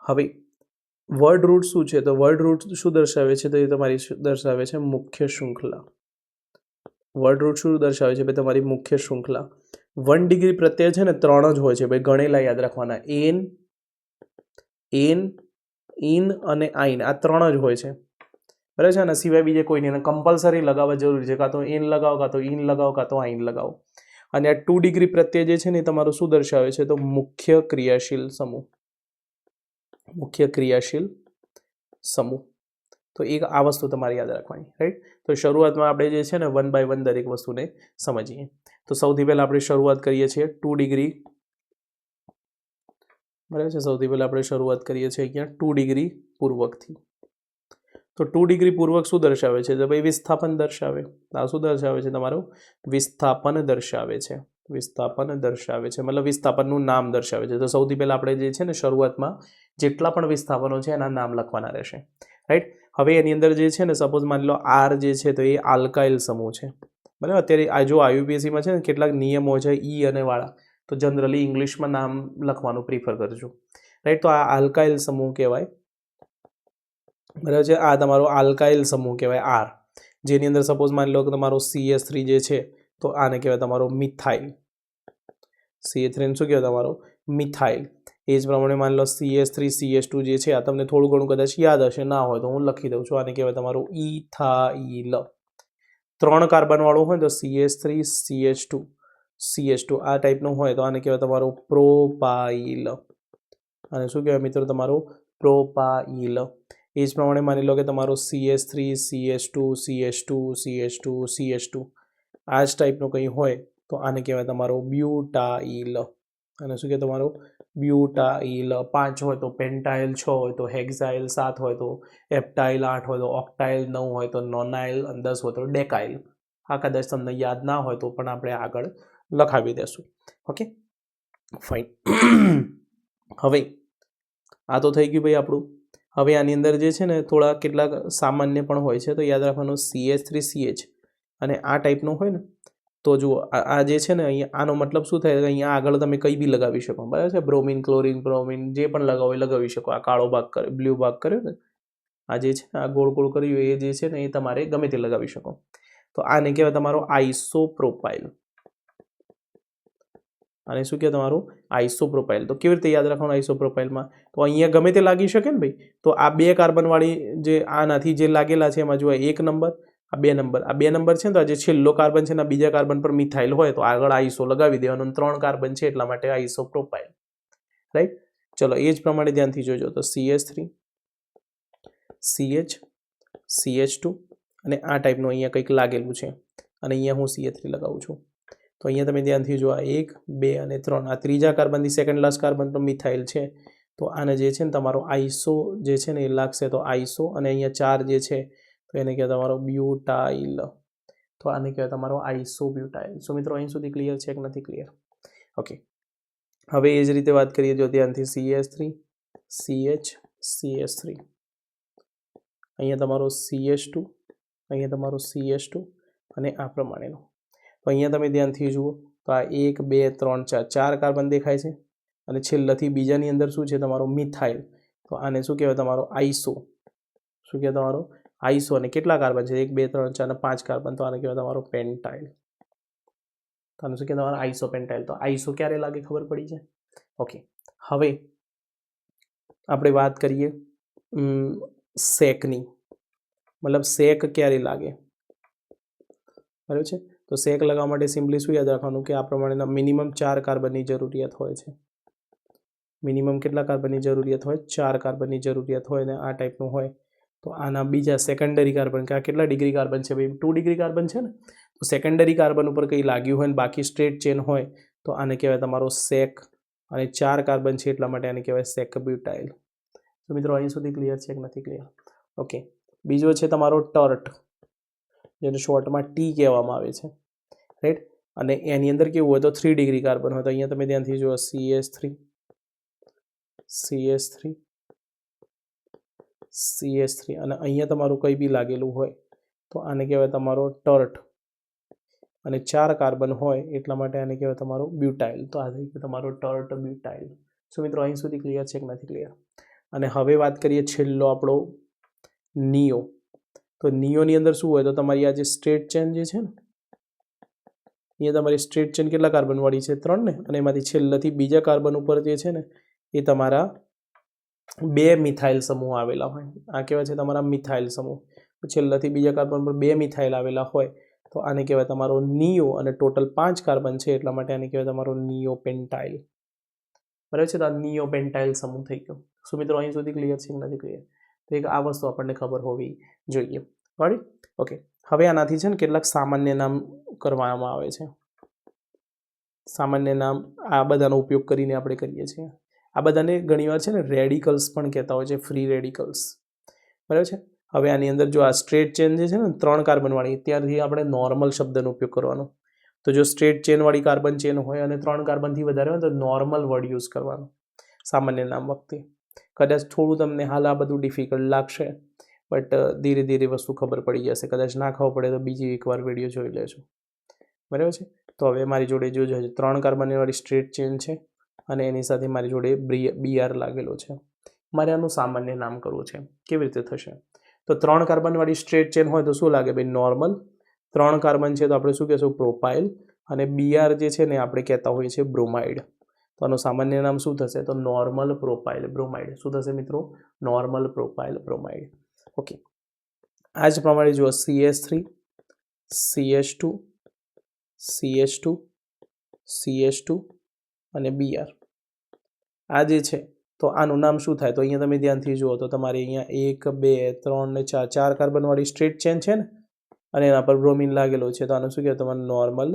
હવે વર્ડ રૂટ શું છે? તો વર્ડ રૂટ શું દર્શાવે છે? તો એ તમારી દર્શાવે છે મુખ્ય શૃંખલા. વર્ડ રૂટ શું દર્શાવે છે? ભાઈ તમારી મુખ્ય શૃંખલા. 1 ડિગ્રી પ્રત્યય છે ને 3 જ હોય છે ભાઈ, ગણેલા યાદ રાખવાના. ઇન અને આઈન, આ 3 જ હોય છે, બરાબર છે. આના સિવાય બીજે કોઈ નહીં. કમ્પલસરી લગાવવા જરૂરી છે. કાં તો ઇન લગાવો, કાં તો ઇન લગાવો, કાં તો આઈન લગાવો. અને આ 2 ડિગ્રી પ્રત્યય જે છે ને તમારું શું દર્શાવે છે? તો મુખ્ય ક્રિયાશીલ સમૂહ, મુખ્ય ક્રિયાશીલ સમૂહ. તો એક આ વસ્તુ તમારે યાદ રાખવાની, રાઈટ. તો શરૂઆતમાં આપણે જે છે ને 1 બાય 1 દરેક વસ્તુને સમજીએ. તો સૌથી પહેલાં આપણે શરૂઆત કરીએ છીએ 2 ડિગ્રી, બરાબર છે. સૌથી પહેલાં આપણે શરૂઆત કરીએ છીએ અહીંયા 2 ડિગ્રી પૂર્વકથી. તો 2 ડિગ્રી પૂર્વક શું દર્શાવે છે? તો ભાઈ વિસ્થાપન દર્શાવે. આ શું દર્શાવે છે? તમારું વિસ્થાપન દર્શાવે છે, વિસ્થાપન દર્શાવે છે, મતલબ વિસ્થાપનનું નામ દર્શાવે છે. તો સૌથી પહેલાં આપણે જે છે ને શરૂઆતમાં જેટલા પણ વિસ્થાપનો છે એના નામ લખવાના રહેશે, રાઈટ. હવે એની અંદર જે છે ને સપોઝ માની લો આર જે છે તો એ આલ્કાઇલ સમૂહ છે, બરાબર. અત્યારે આ જો IUPACમાં છે ને કેટલાક નિયમો છે ઈ અને વાળા, તો જનરલી ઇંગ્લિશમાં નામ લખવાનું પ્રિફર કરજો, રાઈટ. તો આ આલ્કાઇલ સમૂહ કહેવાય, બરાબર છે. આ તમારો આલ્કાઇલ સમૂહ કહેવાય આર, જેની અંદર સપોઝ માની લો કે તમારો CH3 જે છે તો આને કહેવાય તમારો મિથાઇલ. CH3 શું કહેવાય? તમારો મિથાઇલ. એ જ પ્રમાણે માની લો CH3 CH2 જે છે, આ તમને થોડું ઘણું કદાચ યાદ હશે, ના હોય તો હું લખી દઉં છું. આને કહેવાય તમારું ઇથાઇલ. 3 કાર્બનવાળું હોય તો CH3 CH2 આ ટાઈપનું હોય તો આને કહેવાય તમારો પ્રોપાઇલ. અને શું કહેવાય મિત્રો? તમારો પ્રોપાઇલ. એ જ પ્રમાણે માની લો કે તમારો CH3 CH2 CH2 CH2 CH2 આ જ ટાઈપનું કંઈ હોય તો આને કહેવાય તમારો બ્યુટાઇલ. અને શું કહેવાય તમારો બ્યુટાઇલ. 5 હોય તો પેન્ટાઇલ, 6 હોય તો હેક્સાઇલ, 7 હોય તો એપ્ટાઇલ, 8 હોય તો ઓક્ટાઇલ, 9 હોય તો નોનાઇલ અને 10 હોય તો ડેકાઇલ. આ કદાચ તમને યાદ ના હોય તો પણ આપણે આગળ લખાવી દેશું. Okay fine. હવે આ તો થઈ ગયું ભાઈ આપણું. હવે આની અંદર જે છે ને થોડા કેટલાક સામાન્ય પણ હોય છે તો યાદ રાખવાનું CH3CH અને આ ટાઈપનું હોય ને તો જુઓ આ જે છે ને અહીંયા આનો મતલબ શું થાય અહીંયા આગળ તમે કંઈ બી લગાવી શકો, બરાબર છે. બ્રોમિન, ક્લોરિન, બ્રોમિન જે પણ લગાવો એ લગાવી શકો. આ કાળો ભાગ કરે, બ્લુ ભાગ કર્યો ને આ જે છે આ ગોળ ગોળ કર્યું એ જે છે ને એ તમારે ગમે તે લગાવી શકો. તો આને કહેવાય તમારો આઇસોપ્રોપાઇલ. અને શું કહેવાય તમારું આઇસોપ્રોપાઇલ. તો કેવી રીતે યાદ રાખવાનું આઇસોપ્રોપાઇલમાં? તો અહીંયા ગમે તે લાગી શકે ને ભાઈ. તો આ 2 કાર્બનવાળી જે આનાથી જે લાગેલા છે એમાં જુઓ 1 નંબર, આ 2 નંબર, આ 2 નંબર છે ને તો આ જે છેલ્લો કાર્બન છે ને બીજા કાર્બન પર મિથાઇલ હોય તો આગળ આઈસો લગાવી દેવાનો. 3 કાર્બન છે એટલા માટે આઇસોપ્રોપાઇલ. રાઈટ. ચલો એ જ પ્રમાણે ધ્યાનથી જોજો તો CH3 CH CH2 અને આ ટાઈપનું અહીંયા કંઈક લાગેલું છે અને અહીંયા હું CH3 લગાવું છું. તો અહીંયા તમે ધ્યાનથી જુઓ 1 2 અને 3 આ ત્રીજા કાર્બનથી સેકન્ડ લાસ્ટ કાર્બન પર મિથાઇલ છે તો આને જે છે ને તમારો આઈસો જે છે ને એ લાગશે તો આઈસો અને અહીંયા 4 જે છે તો એને કહેવાય તમારો બ્યુટાઇલ. તો આને કહેવાય તમારો આઈસોબ્યુટાઇલ. સો મિત્રો અહીં સુધી ક્લિયર છે કે નથી ક્લિયર? ઓકે. હવે એ જ રીતે વાત કરીએ જો ધ્યાનથી CH3 CH CH3 અહીંયા તમારો CH2 અહીંયા તમારો CH2 અને આ પ્રમાણેનો. તો અહીંયા તમે ધ્યાનથી જુઓ તો આ 1 2 3 4 કાર્બન દેખાય છે અને છેલ્લેથી બીજાની અંદર શું છે તમારો મિથાઇલ. તો આને શું કહેવાય તમારો આઈસો. શું કહેવાય તમારો આઈસો. અને કેટલા કાર્બન છે 1 2 3 4 અને 5 કાર્બન તો આને કહેવાય તમારો પેન્ટાઇલ. તો આને શું કહેવાય તમારો આઈસો પેન્ટાઇલ. તો આઈસો ક્યારે લાગે ખબર પડી છે? ઓકે. હવે આપણે વાત કરીએ સેકની. મતલબ સેક ક્યારે લાગે, બરાબર છે. તો સેક લગાવવા માટે સિમ્પલી શું યાદ રાખવાનું કે આ પ્રમાણેના મિનિમમ 4 કાર્બનની જરૂરિયાત હોય છે. મિનિમમ કેટલા કાર્બનની જરૂરિયાત હોય? 4 કાર્બનની જરૂરિયાત હોય ને આ ટાઈપનું હોય તો આના બીજા સેકન્ડરી કાર્બન કે આ કેટલા ડિગ્રી કાર્બન છે ભાઈ? 2 ડિગ્રી કાર્બન છે ને. તો સેકન્ડરી કાર્બન ઉપર કંઈ લાગ્યું હોય ને બાકી સ્ટ્રેટ ચેન હોય તો આને કહેવાય તમારો સેક. અને 4 કાર્બન છે એટલા માટે આને કહેવાય સેકબ્યુટાઇલ. તો મિત્રો અહીં સુધી ક્લિયર છે કે નથી ક્લિયર? ઓકે. બીજો છે તમારો ટર્ટ, જેને શોર્ટમાં ટી કહેવામાં આવે છે. રાઈટ. અને એની અંદર કેવું હોય તો 3 ડિગ્રી કાર્બન હોય તો અહીંયા તમે ધ્યાનથી જુઓ CH3 CH3 CH3 અને અહીંયા તમારું કંઈ બી લાગેલું હોય તો આને કહેવાય તમારો ટર્ટ. અને 4 કાર્બન હોય એટલા માટે આને કહેવાય તમારો બ્યુટાઇલ. તો આ થઈ ગયું તમારો ટર્ટ બ્યુટાઇલ. સો મિત્રો અહીં સુધી ક્લિયર છે કે નથી ક્લિયર? અને હવે વાત કરીએ છેલ્લો આપણો નિયો. તો નિયોની અંદર શું હોય તો તમારી આ જે સ્ટ્રેટ ચેન જે છે ને અહીંયા તમારી સ્ટ્રેટ ચેન કેટલા કાર્બનવાળી છે? 3 ને. અને એમાંથી છેલ્લેથી બીજા કાર્બન ઉપર જે છે ને એ તમારા 2 મિથાઇલ સમૂહ આવેલા હોય. આ કેવા છે તમારા મિથાઇલ સમૂહ. તો છેલ્લેથી બીજા કાર્બન પર 2 મિથાઇલ આવેલા હોય તો આને કહેવાય તમારો નિયો. અને ટોટલ 5 કાર્બન છે એટલા માટે આને કહેવાય તમારો નિયો પેન્ટાઇલ. બરાબર છે. તો આ નિયો પેન્ટાઇલ સમૂહ થઈ ગયો. શું મિત્રો અહીં સુધી ક્લિયર છે કે નથી ક્લિયર? તો એક આ વસ્તુ આપણને ખબર હોવી જોઈએ. રાઈટ. ઓકે. હવે આનાથી છે ને કેટલાક સામાન્ય નામ કરવામાં આવે છે. સામાન્ય નામ આ બધાનો ઉપયોગ કરીને આપણે કરીએ છીએ. આ બધાને ઘણીવાર છે ને રેડિકલ્સ પણ કહેતા હોય છે, ફ્રી રેડિકલ્સ. બરાબર છે. હવે આની અંદર જો આ સ્ટ્રેટ ચેન જે છે ને 3 કાર્બનવાળી ત્યારથી આપણે નોર્મલ શબ્દનો ઉપયોગ કરવાનો. તો જો સ્ટ્રેટ ચેનવાળી કાર્બન ચેન હોય અને 3 કાર્બનથી વધારે હોય તો નોર્મલ વર્ડ યુઝ કરવાનો સામાન્ય નામ વખતે. કદાચ થોડું તમને હાલ આ બધું ડિફિકલ્ટ લાગશે બટ ધીરે ધીરે વસ્તુ ખબર પડી જશે. કદાચ ના ખબર પડે તો બીજી એકવાર વિડીયો જોઈ લેજો. બરાબર છે. તો હવે મારી જોડે જો 3 કાર્બનવાળી સ્ટ્રેટ ચેન છે અને એની સાથે મારી જોડે BR લાગેલો છે. મારે આનું સામાન્ય નામ કરવું છે. કેવી રીતે થશે? તો 3 કાર્બનવાળી સ્ટ્રેટ ચેન હોય તો શું લાગે ભાઈ? નોર્મલ. 3 કાર્બન છે તો આપણે શું કહેશું? પ્રોપાઇલ. અને BR જે છે ને આપણે કહેતા હોઈએ છીએ બ્રોમાઇડ. તો આનું સામાન્ય નામ શું થશે? તો નોર્મલ પ્રોપાઇલ બ્રોમાઇડ. શું થશે મિત્રો? Normal propyl bromide. ઓકે. આ જ પ્રમાણે જુઓ CH3 CH2 CH2 CH2 અને BR. આ જે છે તો આનું નામ શું થાય? તો અહીંયા તમે ધ્યાનથી જુઓ તો તમારે અહીંયા 1 2 3 ને 4 4 કાર્બનવાળી સ્ટ્રેટ ચેન છે ને, અને એના પર બ્રોમિન લાગેલો છે. તો આનું શું કહેવાય? તમારે નોર્મલ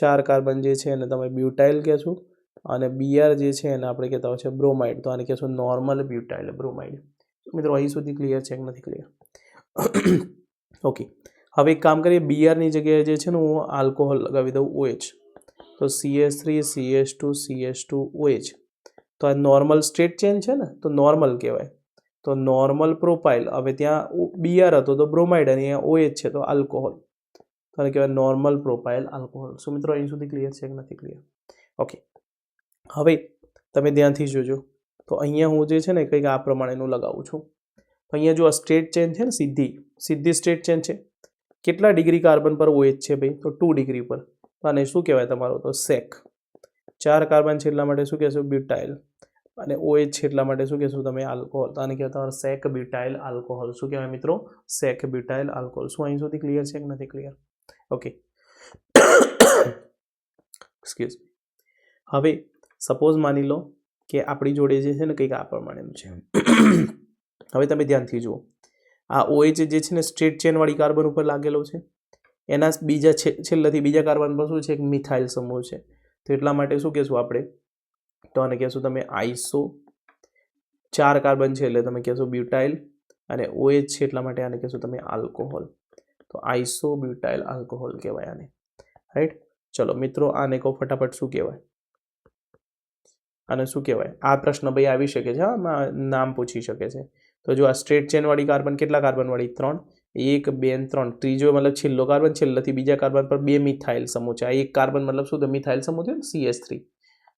4 કાર્બન જે છે એને તમે બ્યુટાઇલ કહેશો, અને Br જે છે એને આપણે કહેતા હોય છે બ્રોમાઇડ. તો આને કહેશું નોર્મલ બ્યુટાઇલ બ્રોમાઇડ. મિત્રો અહીં સુધી ક્લિયર છે કે નથી ક્લિયર? ઓકે, હવે એક કામ કરીએ, Brની જગ્યાએ જે છે ને હું આલ્કોહોલ લગાવી દઉં OH. તો CH3 CH2 CH2 OH. તો આ નોર્મલ સ્ટ્રેટ ચેન છે ને, તો નોર્મલ કહેવાય. તો નોર્મલ પ્રોપાઇલ. હવે ત્યાં Br હતો તો બ્રોમાઇડ, અને અહીંયા OH છે તો આલ્કોહોલ. તો આને કહેવાય નોર્મલ પ્રોપાઇલ આલ્કોહોલ. શું મિત્રો અહીં સુધી ક્લિયર છે કે નથી ક્લિયર? ઓકે, હવે તમે ધ્યાનથી જોજો. તો અહીંયા હું જે છે ને કંઈક આ પ્રમાણેનું લગાવું છું. તો અહીંયા જો આ સ્ટ્રેટ ચેન છે ને, સીધી સ્ટ્રેટ ચેન છે. કેટલા ડિગ્રી કાર્બન પર OH છે ભાઈ? તો 2 ડિગ્રી પર. તો આને શું કહેવાય તમારો? તો સેક. 4 કાર્બન છે એટલા માટે શું કહેશો? બ્યુટાઇલ. અને OH છે એટલા માટે શું કહેશો તમે? આલ્કોહોલ. તો આને કહેવાય તમારો સેક બ્યુટાઇલ આલ્કોહોલ. શું કહેવાય મિત્રો? સેક બ્યુટાઇલ આલ્કોહોલ. શું અહીં સુધી ક્લિયર છે કે નથી ક્લિયર? Okay, excuse. હવે સપોઝ માની લો કે આપણી જોડે જે છે ને કંઈક આ પ્રમાણેનું છે. હવે તમે ધ્યાનથી જુઓ, આ OH જે છે ને સ્ટ્રેટ ચેનવાળી કાર્બન ઉપર લાગેલો છે. એના બીજા છેલ્લેથી બીજા કાર્બન પર શું છે? એક મિથાઇલ સમૂહ છે. તો એટલા માટે શું કહેશું આપણે? તો આને કહેશું તમે આઈસો. 4 કાર્બન છે એટલે તમે કહેશો બ્યુટાઇલ, અને OH છે એટલા માટે આને કહેશો તમે આલ્કોહોલ. તો આઈસો બ્યુટાઇલ આલ્કોહોલ કહેવાય આને. રાઈટ? ચલો મિત્રો, આને કહો ફટાફટ શું કહેવાય? આને શું કહેવાય? આ પ્રશ્ન ભાઈ આવી શકે છે, હા, નામ પૂછી શકે છે. તો જો આ સ્ટ્રેટ ચેનવાળી કાર્બન કેટલા કાર્બનવાળી? 3. 1 2 અને 3. ત્રીજો મતલબ છેલ્લો કાર્બન, છેલ્લેથી બીજા કાર્બન પર 2 મિથાઇલ સમૂહ છે. આ એક કાર્બન મતલબ શું? તો મિથાઇલ સમૂહ થયો ને, CH3.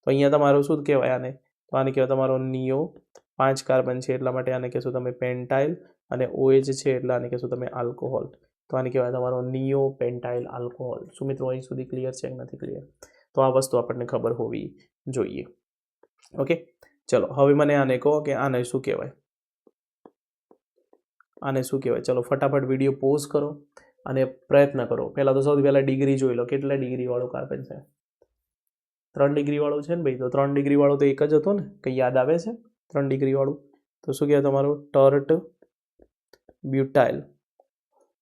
તો અહીંયા તમારો શું કહેવાય આને? તો આને કહેવાય તમારો નિયો. 5 કાર્બન છે એટલા માટે આને કહેશો તમે પેન્ટાઇલ, અને OH છે એટલે આને કહેશો તમે આલ્કોહોલ. તો આને કહેવાય તમારો નિયો પેન્ટાઇલ આલ્કોહોલ. શું મિત્રો અહીં સુધી ક્લિયર છે કે નથી ક્લિયર? તો આ વસ્તુ આપણને ખબર હોવી જોઈએ. ઓકે, ચલો હવે મને આને કહો કે આને શું કહેવાય? આને શું કહેવાય? ચલો ફટાફટ વિડીયો પોઝ કરો અને પ્રયત્ન કરો. પહેલાં તો સૌથી પહેલાં ડિગ્રી જોઈ લો. કેટલા ડિગ્રીવાળો કાર્બન છે? 3 ડિગ્રીવાળો છે ને ભાઈ. તો 3 ડિગ્રીવાળો તો એક જ હતો ને, કંઈ યાદ આવે છે? 3 ડિગ્રીવાળું તો શું કહેવાય તમારું? ટર્ટ બ્યુટાઇલ.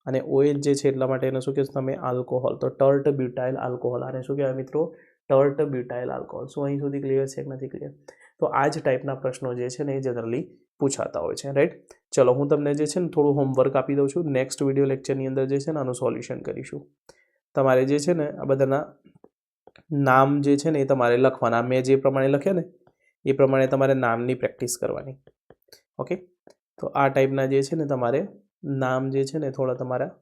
અને OH જે છે એટલા માટે એને શું કહેશો તમે? આલ્કોહોલ. તો ટર્ટ બ્યુટાઇલ આલ્કોહોલ. આને શું કહેવાય મિત્રો? ટર્ટ બ્યુટાઇલ આલ્કોહોલ. શું અહીં સુધી ક્લિયર છે કે નથી ક્લિયર? તો આ જ ટાઈપના પ્રશ્નો જે છે ને એ જનરલી પૂછાતા હોય છે. રાઈટ? ચલો હું તમને જે છે ને થોડું હોમવર્ક આપી દઉં છું. નેક્સ્ટ વિડીયો લેક્ચરની અંદર જે છે ને આનું સોલ્યુશન કરીશું. તમારે જે છે ને આ બધાના નામ જે છે ને એ તમારે લખવાના. મેં જે પ્રમાણે લખ્યા ને એ પ્રમાણે તમારે નામની પ્રેક્ટિસ કરવાની. ઓકે, તો આ ટાઈપના જે છે ને તમારે નામ જે છે ને થોડા તમારા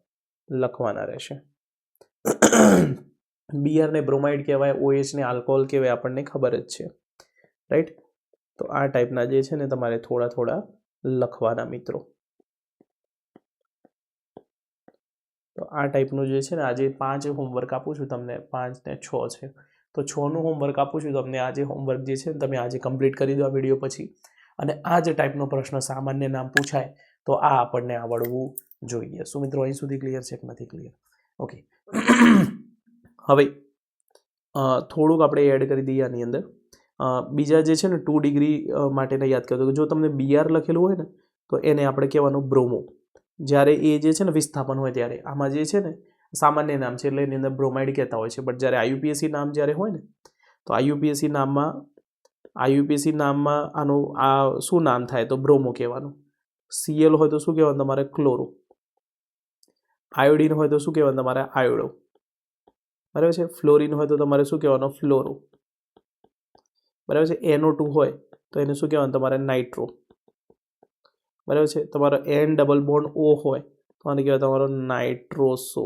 લખવાના રહેશે. Br ને બ્રોમાઇડ કહેવાય, OH ને આલ્કોહોલ કહેવાય, આપણને ખબર જ છે. રાઈટ? તો આ ટાઈપના જે છે ને તમારે થોડા લખવાના મિત્રો. તો આ ટાઈપનું જે છે ને આજે 5 હોમવર્ક આપું છું તમને. 5 ને 6 છે. તો 6નું હોમવર્ક આપું છું તમને. આજે હોમવર્ક જે છે ને તમે આજે કમ્પ્લીટ કરી દો આ વિડીયો પછી. અને આ જ ટાઈપનો પ્રશ્ન સામાન્ય નામ પૂછાય તો આ આપણને આવડવું જોઈએ. શું મિત્રો અહીં સુધી ક્લિયર છે કે નથી ક્લિયર? ઓકે, હવે થોડુંક આપણે એડ કરી દઈએ આની અંદર. બીજા જે છે ને 2 ડિગ્રી માટેના યાદ કરજો. જો તમને Br લખેલું હોય ને તો એને આપણે કહેવાનું બ્રોમો. જ્યારે એ જે છે ને વિસ્થાપન હોય ત્યારે આમાં જે છે ને સામાન્ય નામ છે એટલે એની અંદર બ્રોમાઇડ કહેતા હોય છે. બટ જ્યારે IUPAC નામ જ્યારે હોય ને તો IUPAC નામમાં આનું આ શું નામ થાય? તો બ્રોમો કહેવાનું. Cl હોય તો શું કહેવાનું તમારે? ક્લોરો. આયોડિન હોય તો શું કહેવાનું તમારે? આયોડો. બરાબર છે? ફ્લોરિન હોય તો તમારે શું કહેવાનો? ફ્લોરો. બરાબર છે? NO2 હોય તો એને શું કહેવાનું તમારે? નાઇટ્રો. બરાબર છે? તમારો N ડબલ બોન્ડ O હોય તો આને કહેવાય તમારો નાઇટ્રોસો.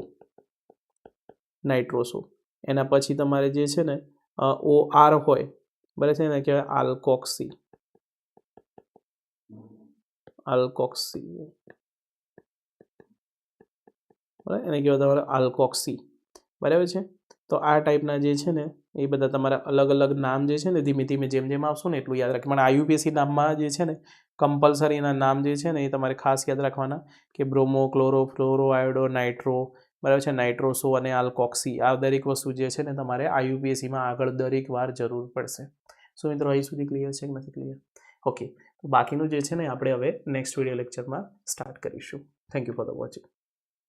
એના પછી તમારે જે છે ને OR હોય, બરાબર છે, એને કહેવાય આલ્કોક્સી. બરાબર, એને કહેવાય તમારે આલ્કોક્સી. બરાબર છે? તો આ ટાઈપના જે છે ને એ બધા તમારા અલગ અલગ નામ જે છે ને ધીમે ધીમે જેમ જેમ આવશો ને એટલું યાદ રાખે. પણ IUPAC નામમાં જે છે ને કમ્પલસરીના નામ જે છે ને એ તમારે ખાસ યાદ રાખવાના કે bromo, chloro, fluoro, iodo, nitro, બરાબર છે, નાઇટ્રોસો અને આલ્કોક્સી. આ દરેક વસ્તુ જે છે ને તમારે IUPACમાં આગળ દરેક વાર જરૂર પડશે. સો મિત્રો અહીં સુધી ક્લિયર છે કે નથી ક્લિયર? ઓકે, તો બાકીનું જે છે ને આપણે હવે નેક્સ્ટ વિડીયો લેક્ચરમાં સ્ટાર્ટ કરીશું. Thank you for the watching.